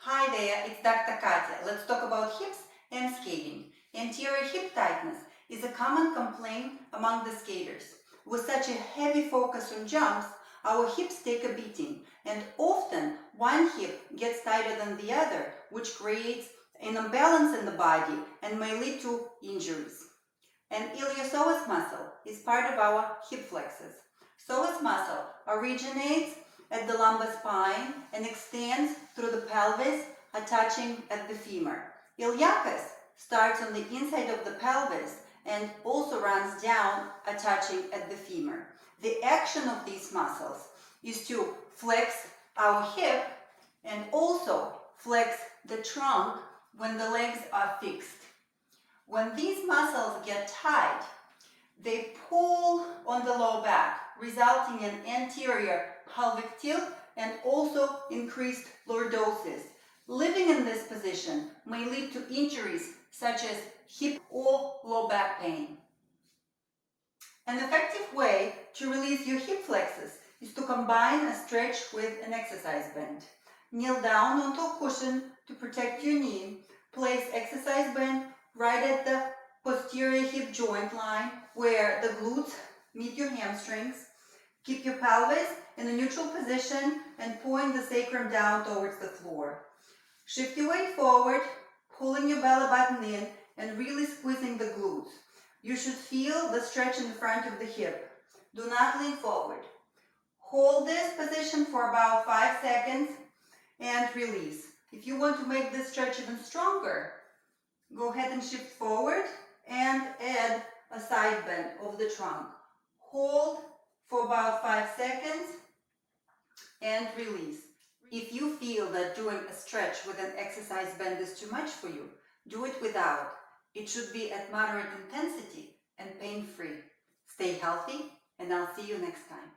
Hi there, it's Dr. Katya. Let's talk about hips and skating. Anterior hip tightness is a common complaint among the skaters. With such a heavy focus on jumps, our hips take a beating, and often one hip gets tighter than the other, which creates an imbalance in the body and may lead to injuries. And Iliopsoas muscle is part of our hip flexors. Psoas muscle originates at the lumbar spine and extends through the pelvis, attaching at the femur. Iliacus starts on the inside of the pelvis and also runs down, attaching at the femur. The action of these muscles is to flex our hip and also flex the trunk when the legs are fixed. When these muscles get tight, they pull on the low back, resulting in anterior pelvic tilt and also increased lordosis. Living in this position may lead to injuries such as hip or low back pain. An effective way to release your hip flexors is to combine a stretch with an exercise band. Kneel down onto a cushion to protect your knee. Place exercise band right at the posterior hip joint line where the glutes meet your hamstrings. Keep your pelvis in a neutral position and point the sacrum down towards the floor. Shift your weight forward, pulling your belly button in and really squeezing the glutes. You should feel the stretch in the front of the hip. Do not lean forward. Hold this position for about 5 seconds and release. If you want to make this stretch even stronger, go ahead and shift forward and add a side bend of the trunk. Hold for about 5 seconds and release. If you feel that doing a stretch with an exercise band is too much for you, do it without. It should be at moderate intensity and pain-free. Stay healthy, and I'll see you next time.